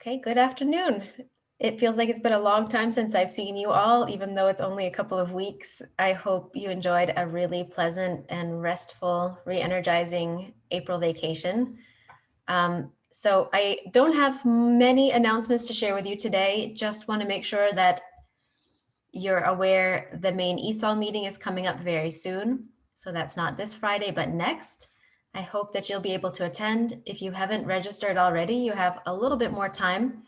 Okay, good afternoon. It feels like it's been a long time since I've seen you all, even though it's only a couple of weeks. I hope you enjoyed a really pleasant and restful, re-energizing April vacation. So I don't have many announcements to share with you today. Just want to make sure that you're aware the main ESOL meeting is coming up very soon. So that's not this Friday, but next. I hope that you'll be able to attend. If you haven't registered already, you have a little bit more time.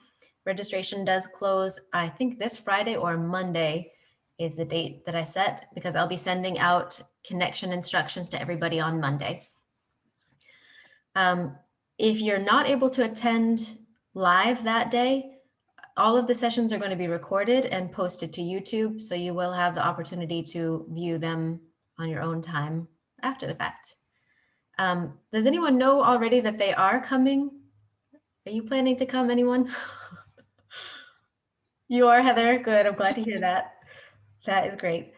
Registration does close, I think this Friday or Monday is the date that I set, because I'll be sending out connection instructions to everybody on Monday. If you're not able to attend live that day, all of the sessions are going to be recorded and posted to YouTube, so you will have the opportunity to view them on your own time after the fact. Does anyone know already that they are coming? Are you planning to come, anyone? You are, Heather? Good, I'm glad to hear that. That is great.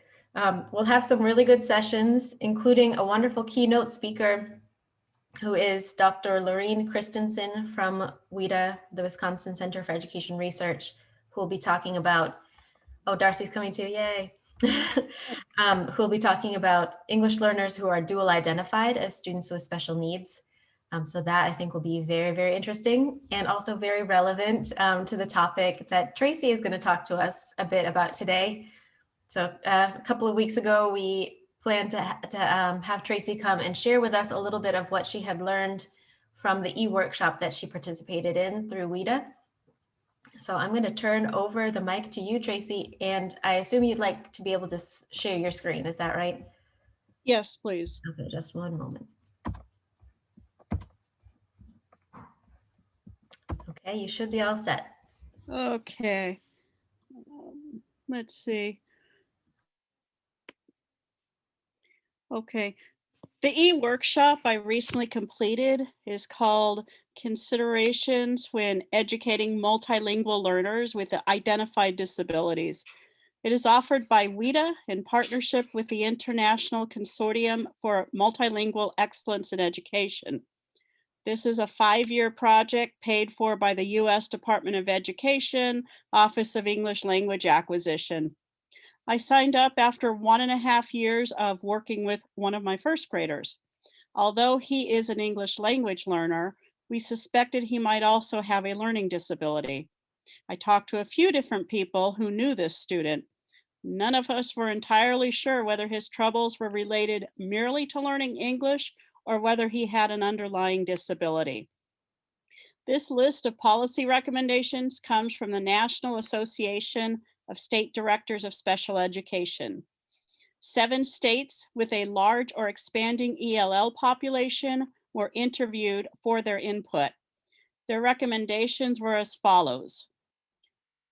We'll have some really good sessions, including a wonderful keynote speaker who is Dr. Lorene Christensen from WIDA, the Wisconsin Center for Education Research, who will be talking about, oh, Darcy's coming too, yay. Who will be talking about English learners who are dual identified as students with special needs. So that I think will be very, very interesting and also very relevant to the topic that Tracy is going to talk to us a bit about today. So a couple of weeks ago, we planned to have Tracy come and share with us a little bit of what she had learned from the e-workshop that she participated in through WIDA. So I'm going to turn over the mic to you, Tracy, and I assume you'd like to be able to share your screen. Is that right? Yes, please. Okay, just one moment. Okay, you should be all set. Okay. Let's see. Okay. The e-workshop I recently completed is called Considerations When Educating Multilingual Learners with Identified Disabilities. It is offered by WIDA in partnership with the International Consortium for Multilingual Excellence in Education. This is a 5-year project paid for by the U.S. Department of Education, Office of English Language Acquisition. I signed up after 1.5 years of working with one of my first graders. Although he is an English language learner, we suspected he might also have a learning disability. I talked to a few different people who knew this student. None of us were entirely sure whether his troubles were related merely to learning English or whether he had an underlying disability. This list of policy recommendations comes from the National Association of State Directors of Special Education. 7 states with a large or expanding ELL population were interviewed for their input. Their recommendations were as follows.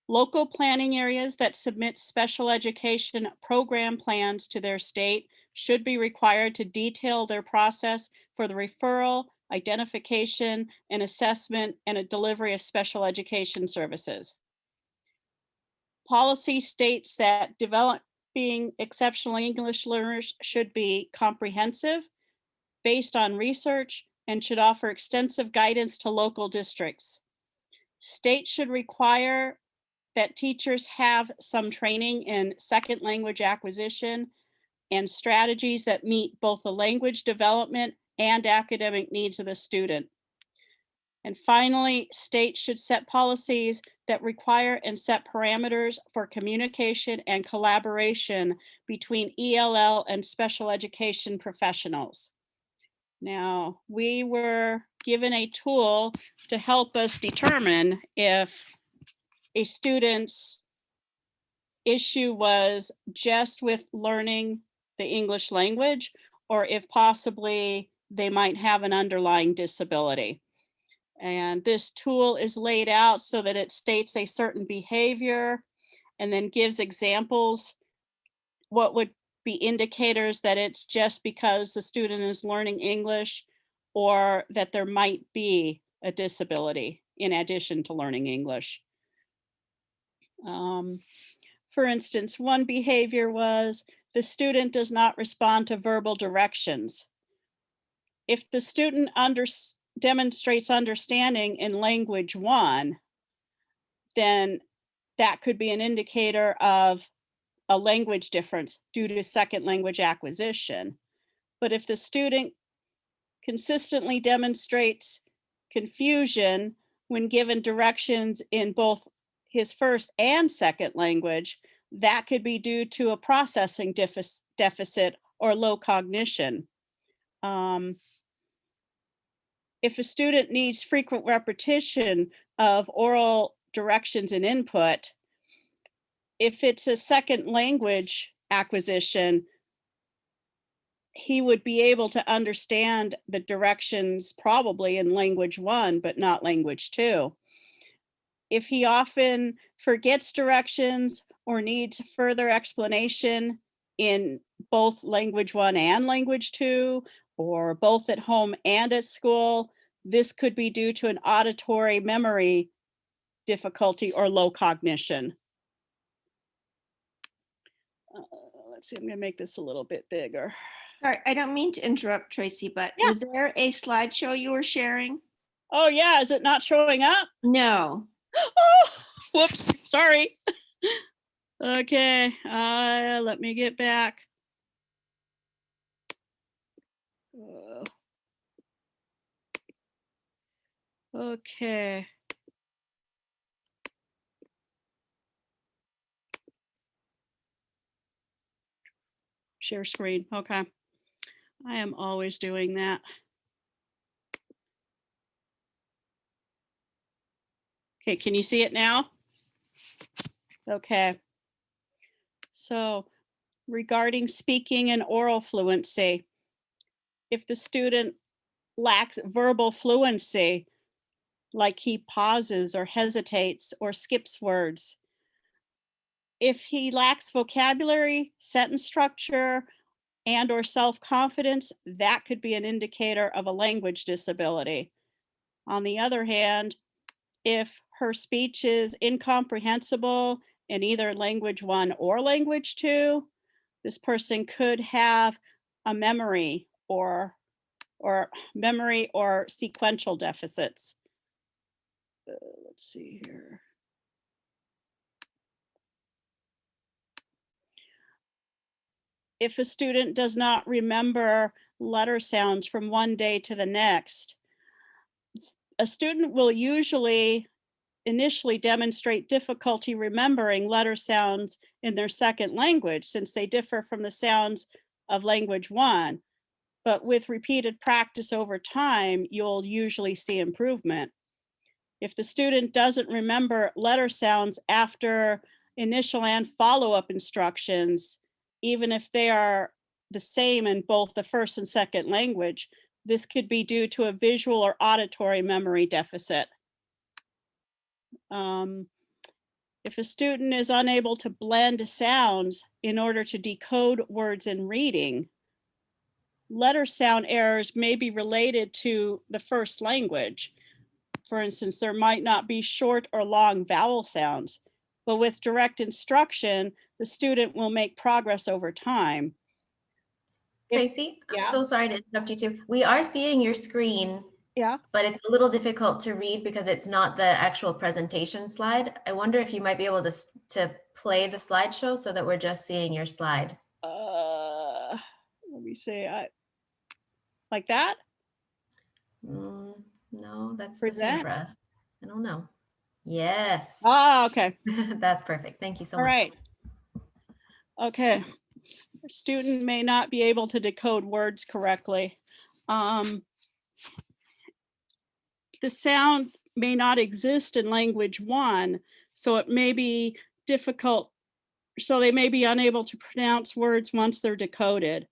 Local planning areas that submit special education program plans to their state should be required to detail their process for the referral, identification, and assessment and a delivery of special education services. Policy states that developing exceptional English learners should be comprehensive, based on research, and should offer extensive guidance to local districts. States should require that teachers have some training in second language acquisition and strategies that meet both the language development and academic needs of the student. And finally, states should set policies that require and set parameters for communication and collaboration between ELL and special education professionals. Now, we were given a tool to help us determine if a student's issue was just with learning the English language, or if possibly they might have an underlying disability. And this tool is laid out so that it states a certain behavior and then gives examples, what would be indicators that it's just because the student is learning English or that there might be a disability in addition to learning English. For instance, one behavior was the student does not respond to verbal directions. If the student demonstrates understanding in language 1, then that could be an indicator of a language difference due to second language acquisition. But if the student consistently demonstrates confusion when given directions in both his first and second language, that could be due to a processing deficit or low cognition. If a student needs frequent repetition of oral directions and input, if it's a second language acquisition, he would be able to understand the directions probably in language 1, but not language 2. If he often forgets directions or needs further explanation in both language 1 and language 2, or both at home and at school, this could be due to an auditory memory difficulty or low cognition. Let's see, I'm gonna make this a little bit bigger. Sorry, I don't mean to interrupt, Tracy, but Yeah. was there a slideshow you were sharing? Oh yeah, is it not showing up? No. Oh, whoops, sorry. Okay, let me get back. Okay. Share screen, okay. I am always doing that. Okay, can you see it now? Okay. So regarding speaking and oral fluency, if the student lacks verbal fluency, like he pauses or hesitates or skips words, if he lacks vocabulary, sentence structure, and or self-confidence, that could be an indicator of a language disability. On the other hand, if her speech is incomprehensible in either language 1 or language 2, this person could have a memory or sequential deficits. Let's see here. If a student does not remember letter sounds from one day to the next, a student will usually initially demonstrate difficulty remembering letter sounds in their second language since they differ from the sounds of language 1. But with repeated practice over time, you'll usually see improvement. If the student doesn't remember letter sounds after initial and follow-up instructions, even if they are the same in both the first and second language, this could be due to a visual or auditory memory deficit. If a student is unable to blend sounds in order to decode words in reading, letter sound errors may be related to the first language. For instance, there might not be short or long vowel sounds, but with direct instruction, the student will make progress over time. Tracy, I'm so sorry to interrupt you too. We are seeing your screen. Yeah. But it's a little difficult to read because it's not the actual presentation slide. I wonder if you might be able to play the slideshow so that we're just seeing your slide. Let me see. Like that? No, that's For the same that? for us. I don't know. Yes. Ah, okay. That's perfect. Thank you so All much. right. Okay. A student may not be able to decode words correctly. The sound may not exist in language 1, so it may be difficult. So they may be unable to pronounce words once they're decoded.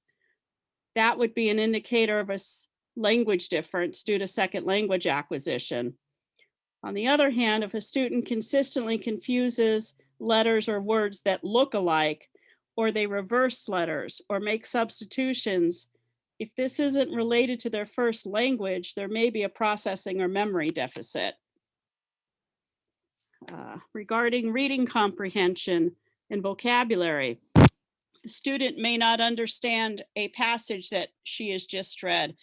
That would be an indicator of a language difference due to second language acquisition. On the other hand, if a student consistently confuses letters or words that look alike, or they reverse letters or make substitutions, if this isn't related to their first language, there may be a processing or memory deficit. Regarding reading comprehension and vocabulary, the student may not understand a passage that she has just read.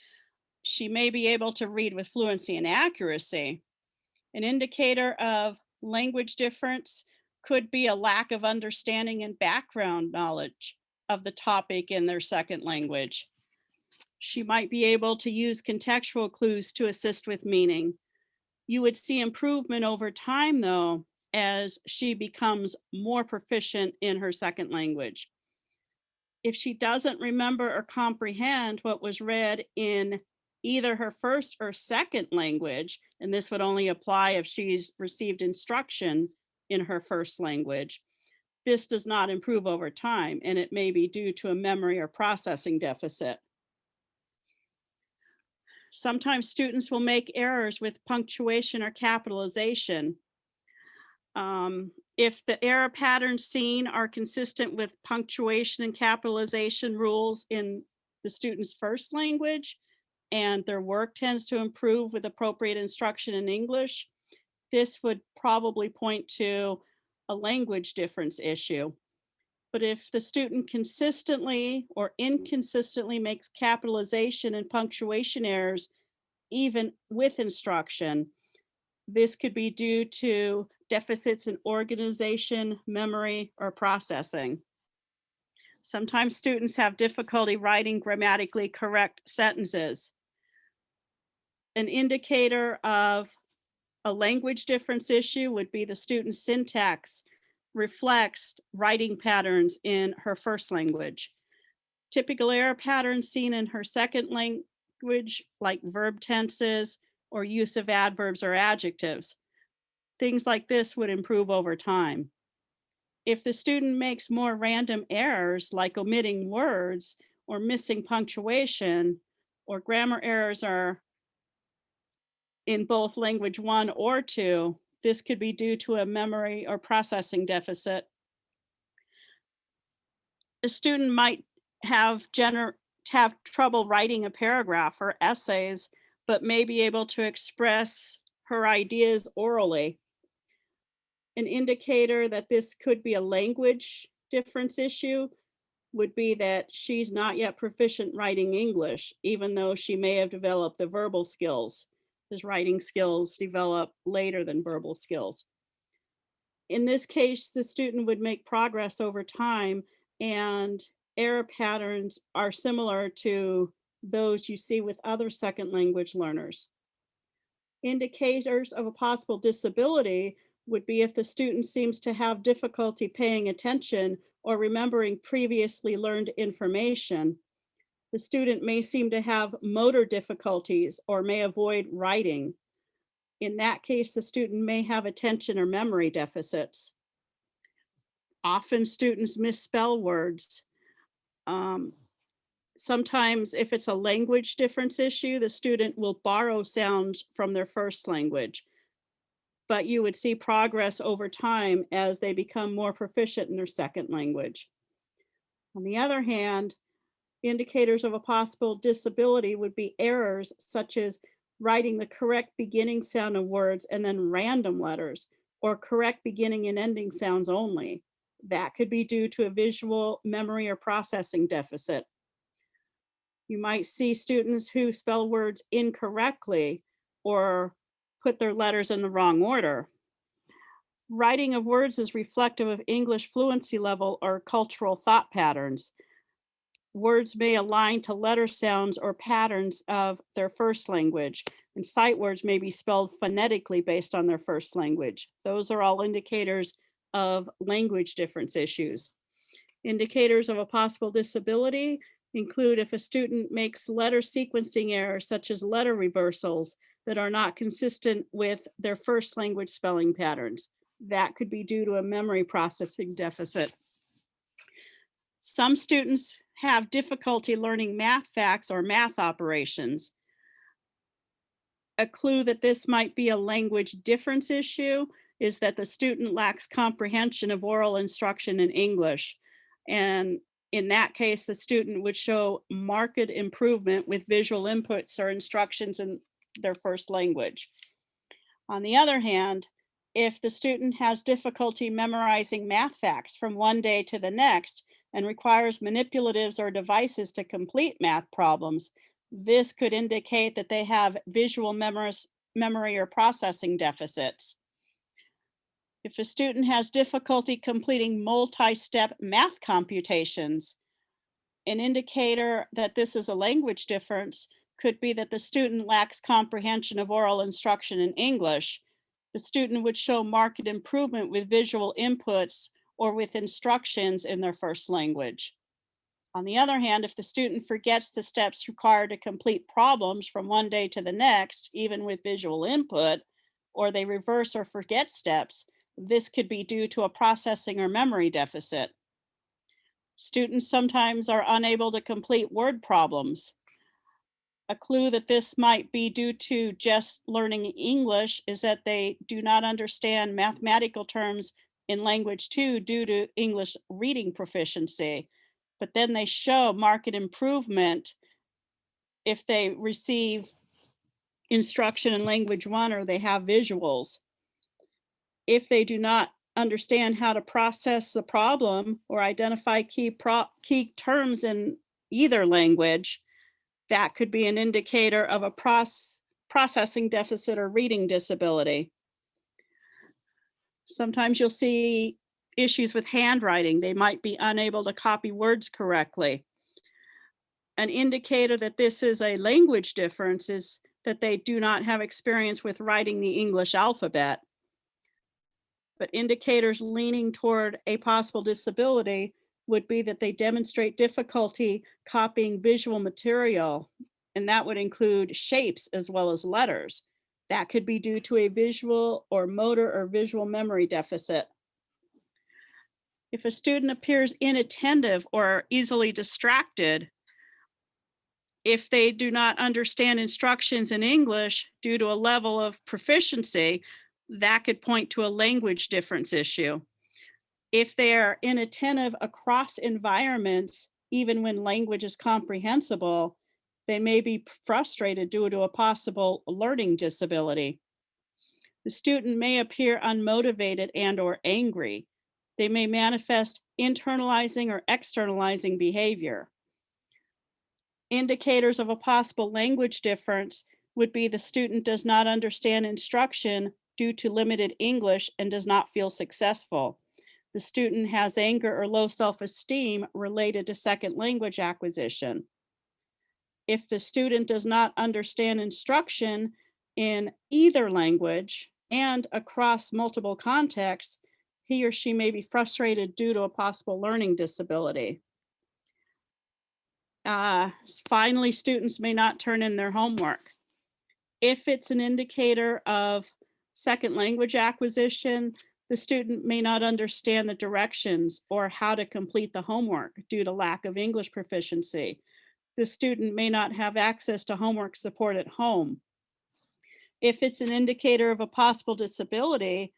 She may be able to read with fluency and accuracy. An indicator of Language difference could be a lack of understanding and background knowledge of the topic in their second language. She might be able to use contextual clues to assist with meaning. You would see improvement over time, though, as she becomes more proficient in her second language. If she doesn't remember or comprehend what was read in either her first or second language, and this would only apply if she's received instruction in her first language, this does not improve over time, and it may be due to a memory or processing deficit. Sometimes students will make errors with punctuation or capitalization. If the error patterns seen are consistent with punctuation and capitalization rules in the student's first language, and their work tends to improve with appropriate instruction in English, this would probably point to a language difference issue. But if the student consistently or inconsistently makes capitalization and punctuation errors, even with instruction, this could be due to deficits in organization, memory, or processing. Sometimes students have difficulty writing grammatically correct sentences. An indicator of a language difference issue would be the student's syntax reflects writing patterns in her first language. Typical error patterns seen in her second language, like verb tenses or use of adverbs or adjectives. Things like this would improve over time. If the student makes more random errors, like omitting words or missing punctuation, or grammar errors are in both language 1 or 2, this could be due to a memory or processing deficit. A student might have trouble writing a paragraph or essays, but may be able to express her ideas orally. An indicator that this could be a language difference issue would be that she's not yet proficient writing English, even though she may have developed the verbal skills, because writing skills develop later than verbal skills. In this case, the student would make progress over time, and error patterns are similar to those you see with other second language learners. Indicators of a possible disability would be if the student seems to have difficulty paying attention or remembering previously learned information. The student may seem to have motor difficulties or may avoid writing. In that case, the student may have attention or memory deficits. Often students misspell words. Sometimes if it's a language difference issue, the student will borrow sounds from their first language, but you would see progress over time as they become more proficient in their second language. On the other hand, indicators of a possible disability would be errors such as writing the correct beginning sound of words and then random letters, or correct beginning and ending sounds only. That could be due to a visual memory or processing deficit. You might see students who spell words incorrectly or put their letters in the wrong order. Writing of words is reflective of English fluency level or cultural thought patterns. Words may align to letter sounds or patterns of their first language, and sight words may be spelled phonetically based on their first language. Those are all indicators of language difference issues. Indicators of a possible disability include if a student makes letter sequencing errors, such as letter reversals, that are not consistent with their first language spelling patterns. That could be due to a memory processing deficit. Some students have difficulty learning math facts or math operations. A clue that this might be a language difference issue is that the student lacks comprehension of oral instruction in English. And in that case, the student would show marked improvement with visual inputs or instructions in their first language. On the other hand, if the student has difficulty memorizing math facts from one day to the next and requires manipulatives or devices to complete math problems, this could indicate that they have visual memory or processing deficits. If a student has difficulty completing multi-step math computations, an indicator that this is a language difference could be that the student lacks comprehension of oral instruction in English. The student would show marked improvement with visual inputs or with instructions in their first language. On the other hand, if the student forgets the steps required to complete problems from one day to the next, even with visual input, or they reverse or forget steps, this could be due to a processing or memory deficit. Students sometimes are unable to complete word problems. A clue that this might be due to just learning English is that they do not understand mathematical terms in language 2 due to English reading proficiency, but then they show marked improvement if they receive instruction in language 1 or they have visuals. If they do not understand how to process the problem or identify key terms in either language, that could be an indicator of a processing deficit or reading disability. Sometimes you'll see issues with handwriting. They might be unable to copy words correctly. An indicator that this is a language difference is that they do not have experience with writing the English alphabet. But indicators leaning toward a possible disability would be that they demonstrate difficulty copying visual material, and that would include shapes as well as letters. That could be due to a visual or motor or visual memory deficit. If a student appears inattentive or easily distracted, if they do not understand instructions in English due to a level of proficiency, that could point to a language difference issue. If they are inattentive across environments, even when language is comprehensible, they may be frustrated due to a possible learning disability. The student may appear unmotivated and or angry. They may manifest internalizing or externalizing behavior. Indicators of a possible language difference would be the student does not understand instruction due to limited English and does not feel successful. The student has anger or low self-esteem related to second language acquisition. If the student does not understand instruction in either language and across multiple contexts, he or she may be frustrated due to a possible learning disability. Finally, students may not turn in their homework. If it's an indicator of second language acquisition, the student may not understand the directions or how to complete the homework due to lack of English proficiency. The student may not have access to homework support at home. If it's an indicator of a possible disability,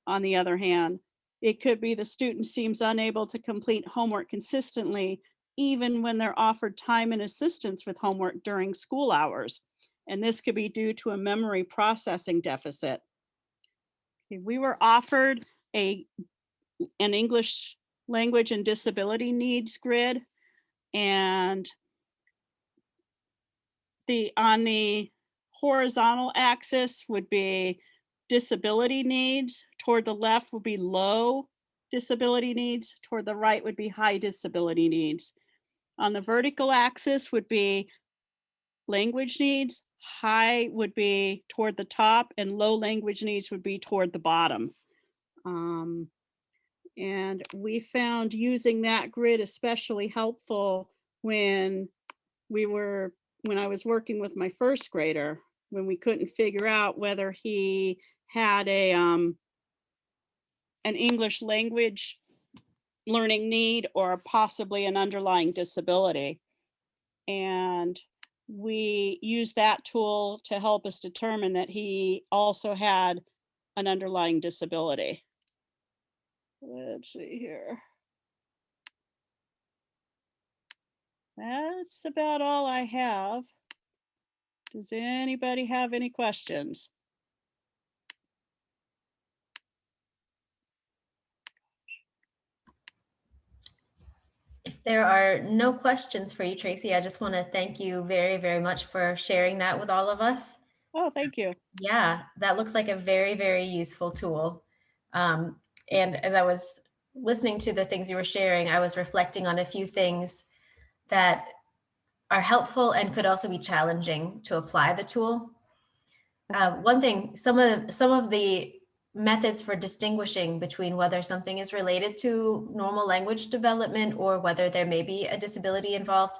on the other hand, it could be the student seems unable to complete homework consistently, even when they're offered time and assistance with homework during school hours. And this could be due to a memory processing deficit. Okay, we were offered an English language and disability needs grid, and on the horizontal axis would be disability needs, toward the left would be low disability needs, toward the right would be high disability needs. On the vertical axis would be language needs, high would be toward the top, and low language needs would be toward the bottom. And we found using that grid especially helpful when I was working with my first grader, when we couldn't figure out whether he had an English language learning need or possibly an underlying disability. And we used that tool to help us determine that he also had an underlying disability. Let's see here. That's about all I have. Does anybody have any questions? If there are no questions for you, Tracy, I just want to thank you very, very much for sharing that with all of us. Oh, thank you. Yeah, that looks like a very, very useful tool. And as I was listening to the things you were sharing, I was reflecting on a few things that are helpful and could also be challenging to apply the tool. One thing, some of the methods for distinguishing between whether something is related to normal language development or whether there may be a disability involved,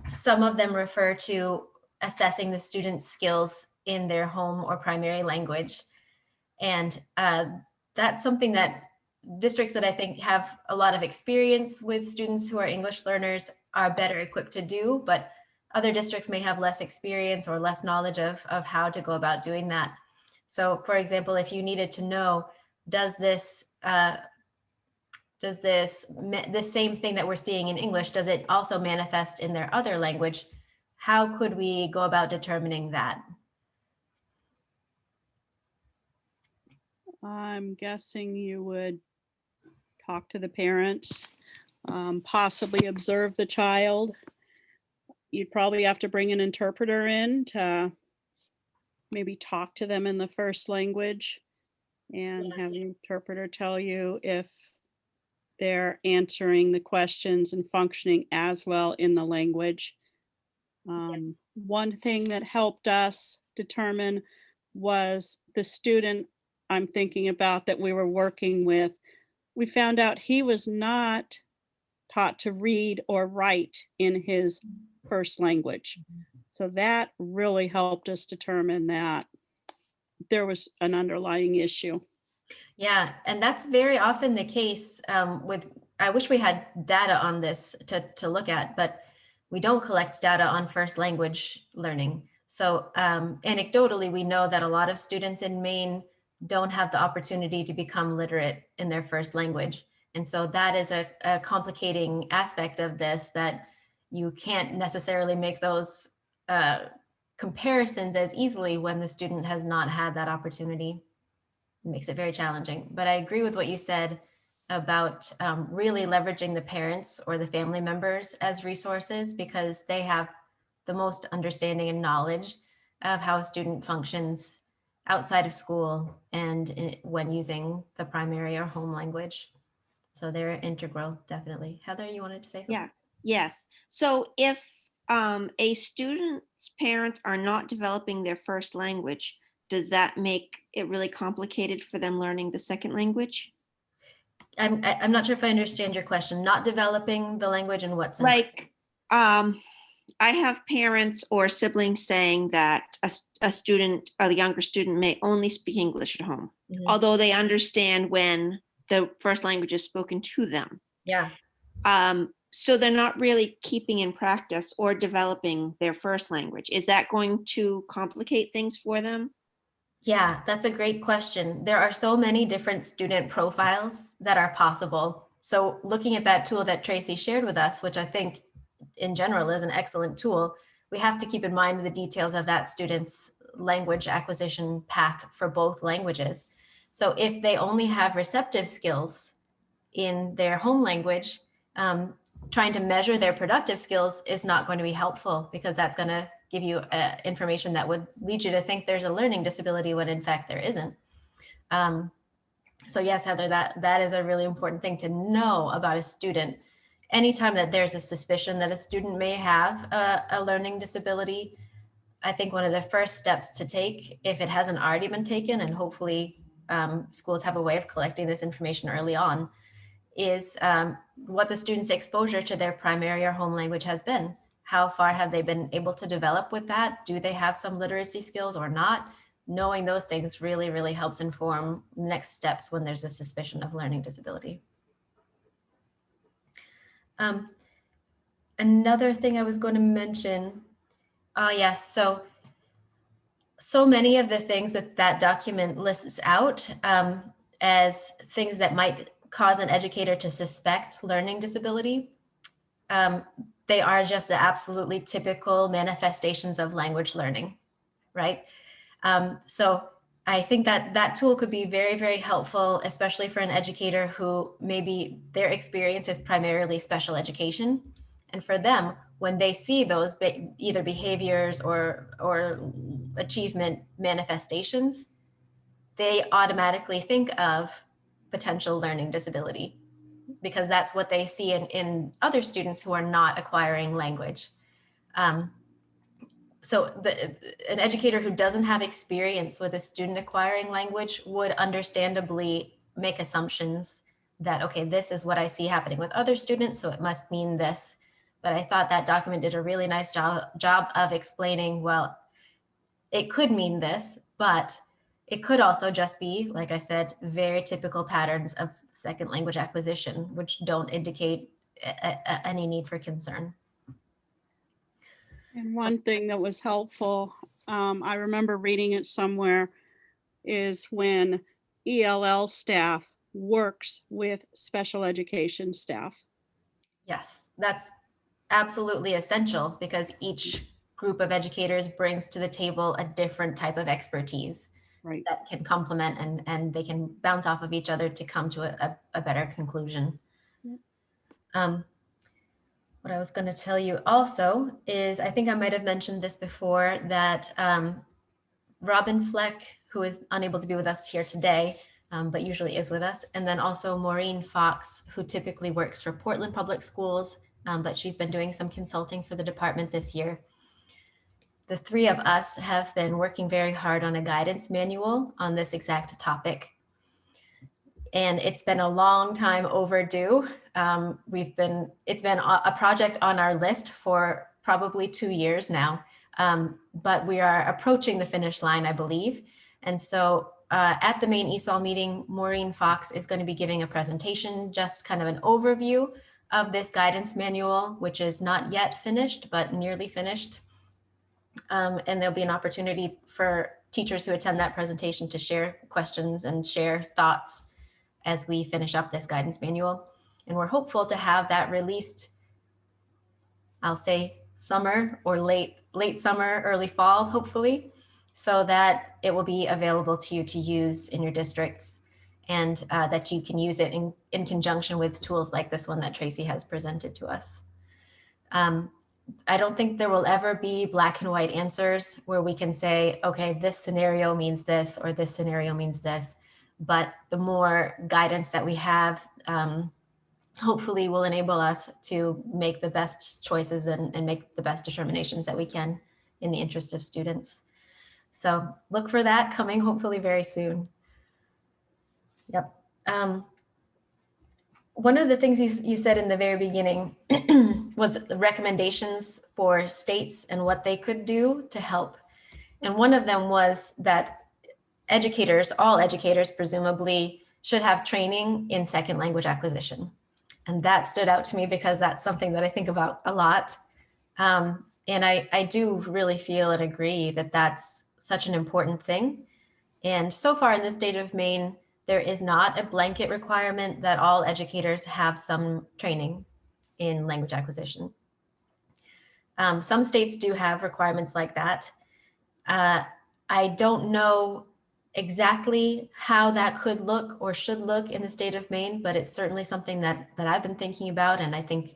some of them refer to assessing the student's skills in their home or primary language. And that's something that districts that I think have a lot of experience with students who are English learners are better equipped to do, but other districts may have less experience or less knowledge of how to go about doing that. So for example, if you needed to know, does this same thing that we're seeing in English, does it also manifest in their other language? How could we go about determining that? I'm guessing you would talk to the parents, possibly observe the child. You'd probably have to bring an interpreter in to maybe talk to them in the first language and have the interpreter tell you if they're answering the questions and functioning as well in the language. One thing that helped us determine was the student I'm thinking about that we were working with. We found out he was not taught to read or write in his first language. So that really helped us determine that there was an underlying issue. Yeah, and that's very often the case with, I wish we had data on this to look at, but we don't collect data on first language learning. So anecdotally, we know that a lot of students in Maine don't have the opportunity to become literate in their first language. And so that is a complicating aspect of this, that you can't necessarily make those comparisons as easily when the student has not had that opportunity. It makes it very challenging. But I agree with what you said about really leveraging the parents or the family members as resources, because they have the most understanding and knowledge of how a student functions outside of school and when using the primary or home language. So they're integral, definitely. Heather, you wanted to say something? Yeah, yes. So if a student's parents are not developing their first language, does that make it really complicated for them learning the second language? I'm not sure if I understand your question. Not developing the language in what sense? Like, I have parents or siblings saying that a student, a younger student, may only speak English at home, although they understand when the first language is spoken to them. Yeah. So they're not really keeping in practice or developing their first language. Is that going to complicate things for them? Yeah, that's a great question. There are so many different student profiles that are possible. So looking at that tool that Tracy shared with us, which I think in general is an excellent tool, we have to keep in mind the details of that student's language acquisition path for both languages. So if they only have receptive skills in their home language, trying to measure their productive skills is not going to be helpful, because that's going to give you information that would lead you to think there's a learning disability when in fact there isn't. So yes, Heather, that is a really important thing to know about a student. Anytime that there's a suspicion that a student may have a learning disability, I think one of the first steps to take, if it hasn't already been taken, and hopefully schools have a way of collecting this information early on, is what the student's exposure to their primary or home language has been. How far have they been able to develop with that? Do they have some literacy skills or not? Knowing those things really, really helps inform next steps when there's a suspicion of learning disability. Another thing I was going to mention, yes, so many of the things that document lists out as things that might cause an educator to suspect learning disability, they are just the absolutely typical manifestations of language learning, right? So I think that tool could be very, very helpful, especially for an educator who maybe their experience is primarily special education. And for them, when they see those either behaviors or achievement manifestations, they automatically think of potential learning disability because that's what they see in other students who are not acquiring language. So an educator who doesn't have experience with a student acquiring language would understandably make assumptions that, okay, this is what I see happening with other students, so it must mean this. But I thought that document did a really nice job of explaining, well, it could mean this, but it could also just be, like I said, very typical patterns of second language acquisition, which don't indicate any need for concern. And one thing that was helpful, I remember reading it somewhere, is when ELL staff works with special education staff. Yes, that's absolutely essential because each group of educators brings to the table a different type of expertise Right. that can complement and they can bounce off of each other to come to a better conclusion. Yep. What I was going to tell you also is, I think I might have mentioned this before, that Robin Fleck, who is unable to be with us here today, but usually is with us, and then also Maureen Fox, who typically works for Portland Public Schools, but she's been doing some consulting for the department this year. The three of us have been working very hard on a guidance manual on this exact topic. And it's been a long time overdue. It's been a project on our list for probably 2 years now, but we are approaching the finish line, I believe. And so at the main ESOL meeting, Maureen Fox is going to be giving a presentation, just kind of an overview of this guidance manual, which is not yet finished, but nearly finished. And there'll be an opportunity for teachers who attend that presentation to share questions and share thoughts as we finish up this guidance manual. And we're hopeful to have that released, I'll say summer or late summer, early fall, hopefully, so that it will be available to you to use in your districts and that you can use it in conjunction with tools like this one that Tracy has presented to us. I don't think there will ever be black and white answers where we can say, okay, this scenario means this or this scenario means this. But the more guidance that we have, hopefully will enable us to make the best choices and make the best determinations that we can in the interest of students. So look for that coming hopefully very soon. Yep. One of the things you said in the very beginning was the recommendations for states and what they could do to help. And one of them was that educators, all educators presumably, should have training in second language acquisition. And that stood out to me because that's something that I think about a lot. And I do really feel and agree that that's such an important thing. And so far in the state of Maine, there is not a blanket requirement that all educators have some training in language acquisition. Some states do have requirements like that. I don't know exactly how that could look or should look in the state of Maine, but it's certainly something that I've been thinking about and I think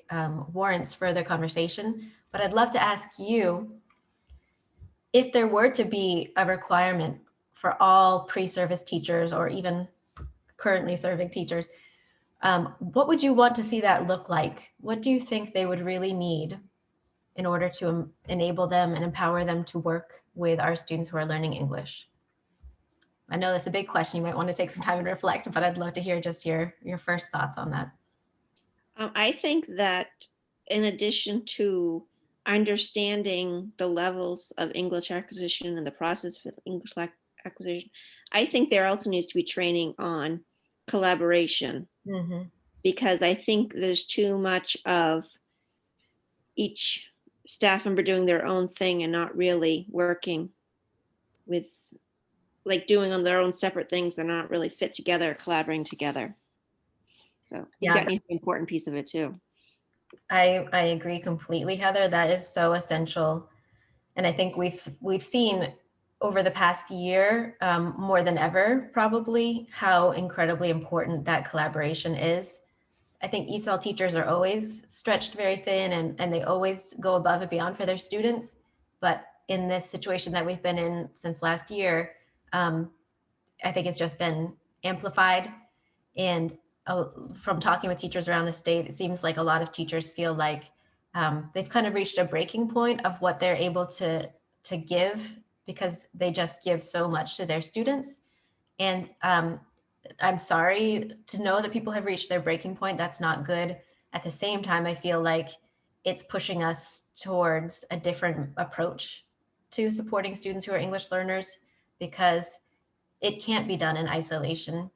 warrants further conversation. But I'd love to ask you, if there were to be a requirement for all pre-service teachers or even currently serving teachers, what would you want to see that look like? What do you think they would really need in order to enable them and empower them to work with our students who are learning English? I know that's a big question. You might want to take some time and reflect, but I'd love to hear just your first thoughts on that. I think that in addition to understanding the levels of English acquisition and the process of English acquisition, I think there also needs to be training on collaboration, because I think there's too much of each staff member doing their own thing and not really working with, like doing on their own separate things. They're not really fit together, collaborating together. So I think that needs to be an important piece of it too. I agree completely, Heather. That is so essential. And I think we've seen over the past year, more than ever, probably, how incredibly important that collaboration is. I think ESOL teachers are always stretched very thin and they always go above and beyond for their students. But in this situation that we've been in since last year, I think it's just been amplified. And from talking with teachers around the state, it seems like a lot of teachers feel like they've kind of reached a breaking point of what they're able to give, because they just give so much to their students. And I'm sorry to know that people have reached their breaking point. That's not good. At the same time, I feel like it's pushing us towards a different approach to supporting students who are English learners, because it can't be done in isolation.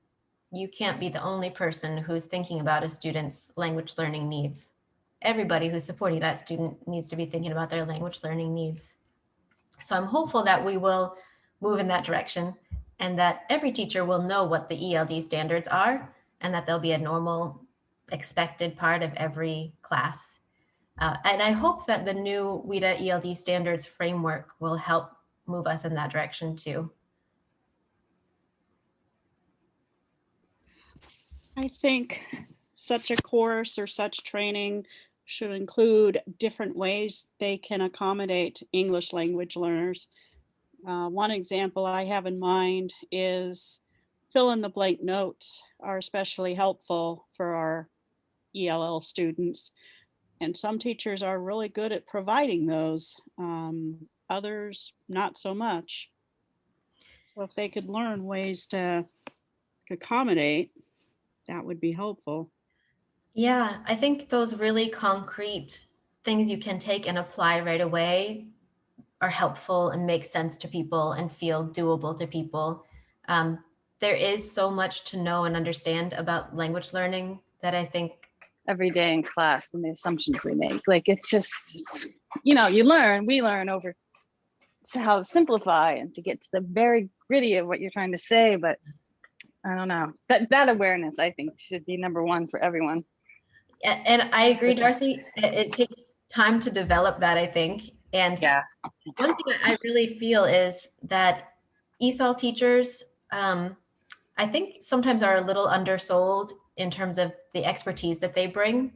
You can't be the only person who's thinking about a student's language learning needs. Everybody who's supporting that student needs to be thinking about their language learning needs. So I'm hopeful that we will move in that direction, and that every teacher will know what the ELD standards are, and that they'll be a normal, expected part of every class. And I hope that the new WIDA ELD standards framework will help move us in that direction too. I think such a course or such training should include different ways they can accommodate English language learners. One example I have in mind is fill in the blank notes are especially helpful for our ELL students. And some teachers are really good at providing those, others not so much. So if they could learn ways to accommodate, that would be helpful. Yeah, I think those really concrete things you can take and apply right away are helpful and make sense to people and feel doable to people. There is so much to know and understand about language learning that I think every day in class and the assumptions we make. Like it's you learn over how to simplify and to get to the very gritty of what you're trying to say. But I don't know, that awareness, I think, should be number one for everyone. And I agree, Darcy, it takes time to develop that, I think. And yeah, one thing I really feel is that ESOL teachers, I think sometimes are a little undersold in terms of the expertise that they bring.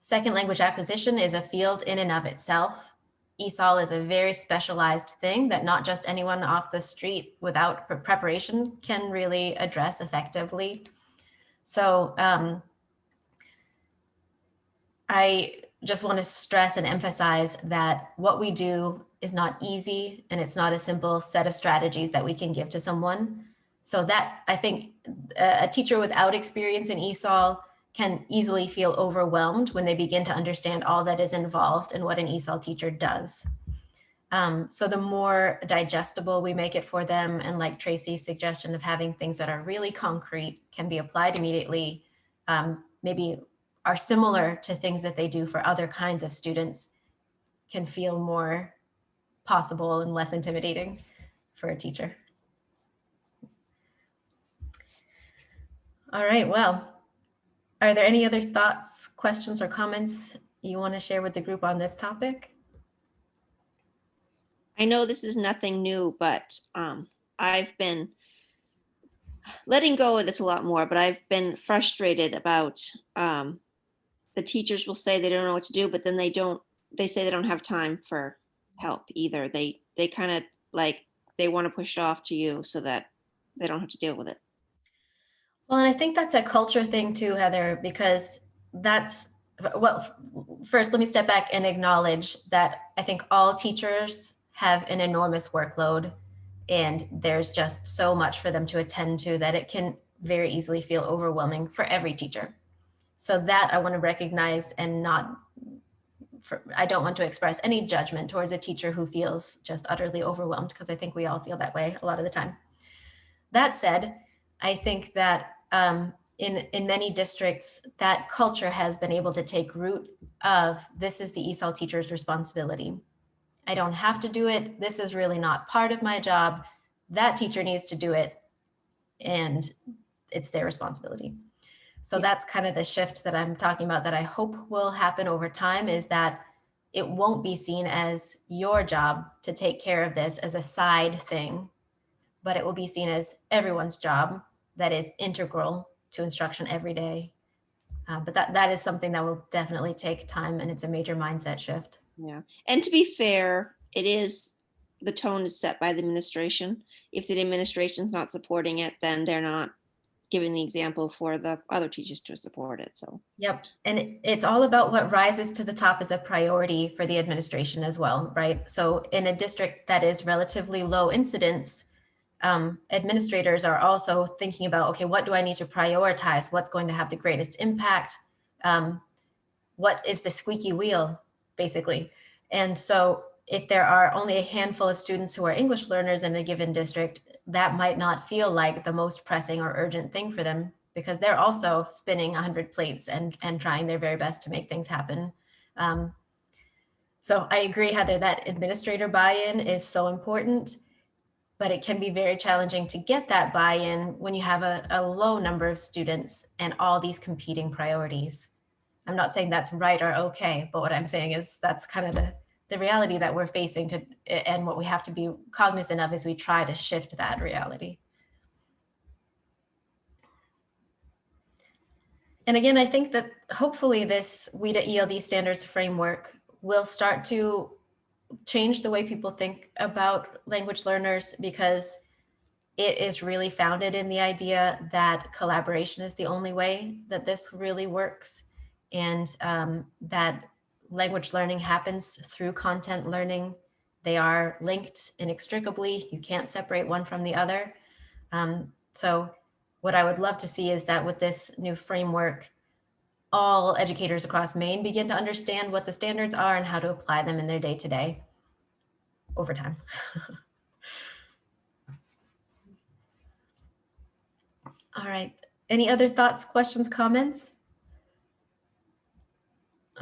Second language acquisition is a field in and of itself. ESOL is a very specialized thing that not just anyone off the street without preparation can really address effectively. So I just want to stress and emphasize that what we do is not easy, and it's not a simple set of strategies that we can give to someone. So that, I think, a teacher without experience in ESOL can easily feel overwhelmed when they begin to understand all that is involved in what an ESOL teacher does. So the more digestible we make it for them, and like Tracy's suggestion of having things that are really concrete, can be applied immediately, maybe are similar to things that they do for other kinds of students, can feel more possible and less intimidating for a teacher. All right, well, are there any other thoughts, questions, or comments you want to share with the group on this topic? I know this is nothing new, but I've been letting go of this a lot more, but I've been frustrated about the teachers will say they don't know what to do, but then they say they don't have time for help either. They kind of like, they want to push it off to you so that they don't have to deal with it. Well, and I think that's a culture thing too, Heather, because well, first, let me step back and acknowledge that I think all teachers have an enormous workload, and there's just so much for them to attend to that it can very easily feel overwhelming for every teacher. So that I want to recognize, and I don't want to express any judgment towards a teacher who feels just utterly overwhelmed, because I think we all feel that way a lot of the time. That said, I think that in many districts, that culture has been able to take root of, this is the ESOL teacher's responsibility. I don't have to do it. This is really not part of my job. That teacher needs to do it, and it's their responsibility. So that's kind of the shift that I'm talking about, that I hope will happen over time, is that it won't be seen as your job to take care of this as a side thing, but it will be seen as everyone's job that is integral to instruction every day. But that is something that will definitely take time, and it's a major mindset shift. Yeah. And to be fair, it is the tone is set by the administration. If the administration's not supporting it, then they're not giving the example for the other teachers to support it. So Yep. And it's all about what rises to the top as a priority for the administration as well, right? So in a district that is relatively low incidence, administrators are also thinking about, okay, what do I need to prioritize? What's going to have the greatest impact? What is the squeaky wheel, basically? And so if there are only a handful of students who are English learners in a given district, that might not feel like the most pressing or urgent thing for them, because they're also spinning 100 plates and trying their very best to make things happen. So I agree, Heather, that administrator buy-in is so important, but it can be very challenging to get that buy-in when you have a low number of students and all these competing priorities. I'm not saying that's right or okay, but what I'm saying is that's kind of the reality that we're facing to, and what we have to be cognizant of as we try to shift that reality. And again, I think that hopefully this WIDA ELD standards framework will start to change the way people think about language learners, because it is really founded in the idea that collaboration is the only way that this really works, and that language learning happens through content learning. They are linked inextricably. You can't separate one from the other. So what I would love to see is that with this new framework, all educators across Maine begin to understand what the standards are and how to apply them in their day-to-day over time. All right. Any other thoughts, questions, comments?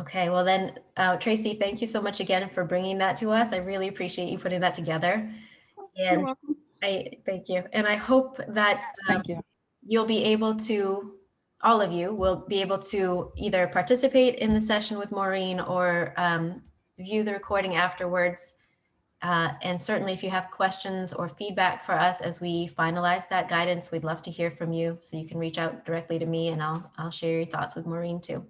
Okay, well then, Tracy, thank you so much again for bringing that to us. I really appreciate you putting that together. You're And welcome. thank you. And I hope that Thank you. you'll be able to, all of you will be able to either participate in the session with Maureen or view the recording afterwards. And certainly if you have questions or feedback for us as we finalize that guidance, we'd love to hear from you. So you can reach out directly to me, and I'll share your thoughts with Maureen too.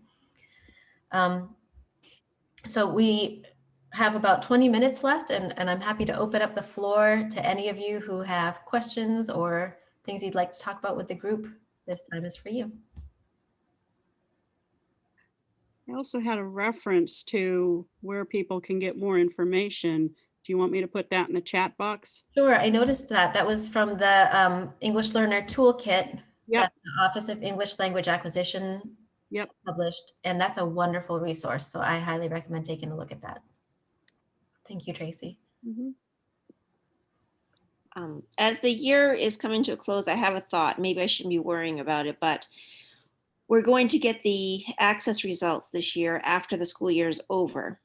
So we have about 20 minutes left, and I'm happy to open up the floor to any of you who have questions or things you'd like to talk about with the group. This time is for you. I also had a reference to where people can get more information. Do you want me to put that in the chat box? Sure, I noticed that was from the English Learner Toolkit Yep. that the Office of English Language Acquisition Yep. published, and that's a wonderful resource. So I highly recommend taking a look at that. Thank you, Tracy. Mhm. As the year is coming to a close, I have a thought. Maybe I shouldn't be worrying about it, but we're going to get the access results this year after the school year is over.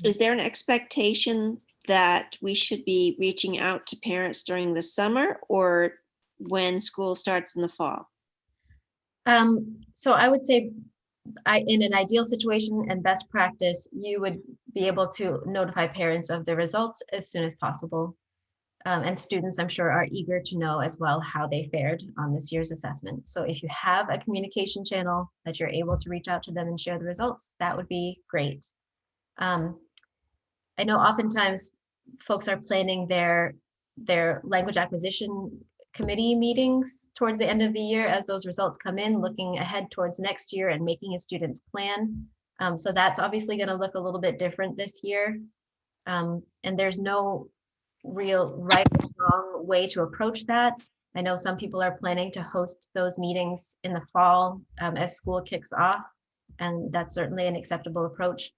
Is there an expectation that we should be reaching out to parents during the summer or when school starts in the fall? So I would say in an ideal situation and best practice, you would be able to notify parents of the results as soon as possible. And students, I'm sure, are eager to know as well how they fared on this year's assessment. So if you have a communication channel that you're able to reach out to them and share the results, that would be great. I know oftentimes folks are planning their language acquisition committee meetings towards the end of the year as those results come in, looking ahead towards next year and making a student's plan. So that's obviously going to look a little bit different this year. And there's no real right or wrong way to approach that. I know some people are planning to host those meetings in the fall as school kicks off, and that's certainly an acceptable approach.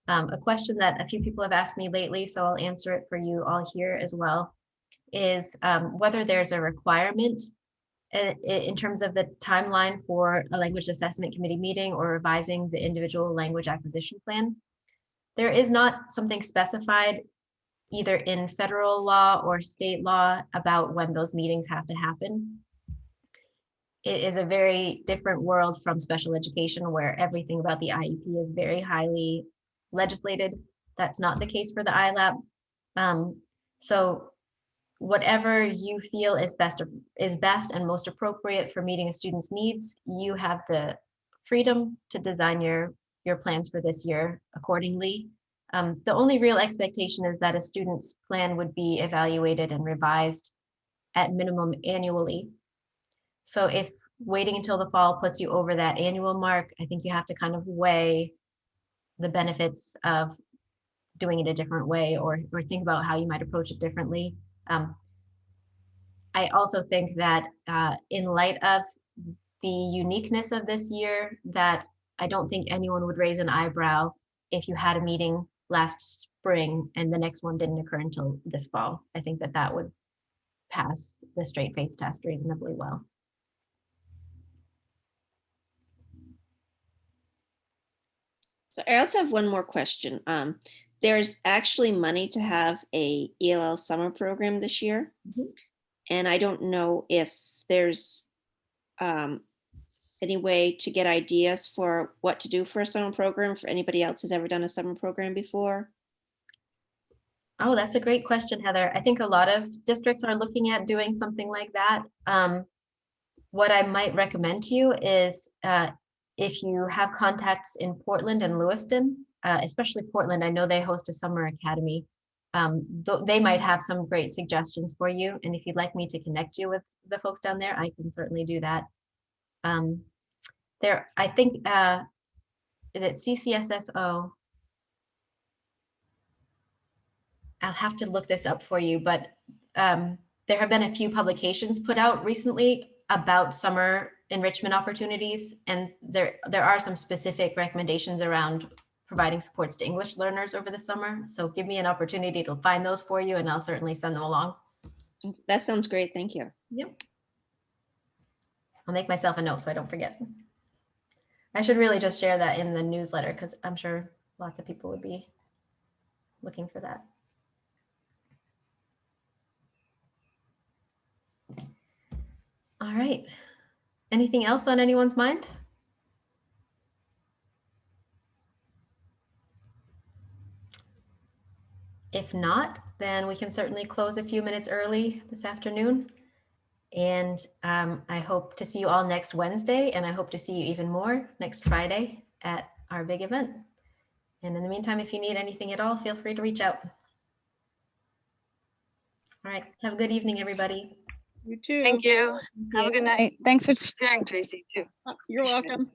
A question that a few people have asked me lately, so I'll answer it for you all here as well, is whether there's a requirement in terms of the timeline for a language assessment committee meeting or revising the individual language acquisition plan. There is not something specified either in federal law or state law about when those meetings have to happen. It is a very different world from special education, where everything about the IEP is very highly legislated. That's not the case for the ILAP. So whatever you feel is best and most appropriate for meeting a student's needs, you have the freedom to design your plans for this year accordingly. The only real expectation is that a student's plan would be evaluated and revised at minimum annually. So if waiting until the fall puts you over that annual mark, I think you have to kind of weigh the benefits of doing it a different way, or think about how you might approach it differently. I also think that in light of the uniqueness of this year, that I don't think anyone would raise an eyebrow if you had a meeting last spring and the next one didn't occur until this fall. I think that that would pass the straight face test reasonably well. So I also have one more question. There's actually money to have a ELL summer program this year. Mhm. And I don't know if there's any way to get ideas for what to do for a summer program for anybody else who's ever done a summer program before. Oh, that's a great question, Heather. I think a lot of districts are looking at doing something like that. What I might recommend to you is if you have contacts in Portland and Lewiston, especially Portland, I know they host a summer academy. They might have some great suggestions for you. And if you'd like me to connect you with the folks down there, I can certainly do that. I think, is it CCSSO? I'll have to look this up for you, but there have been a few publications put out recently about summer enrichment opportunities, and there are some specific recommendations around providing supports to English learners over the summer. So give me an opportunity to find those for you, and I'll certainly send them along. That sounds great. Thank you. Yep. I'll make myself a note so I don't forget. I should really just share that in the newsletter because I'm sure lots of people would be looking for that. All right. Anything else on anyone's mind? If not, then we can certainly close a few minutes early this afternoon. And I hope to see you all next Wednesday, and I hope to see you even more next Friday at our big event. And in the meantime, if you need anything at all, feel free to reach out. All right. Have a good evening, everybody. You too. Thank you. Have a good night. Thanks for sharing, Tracy, too. You're Appreciate it. welcome.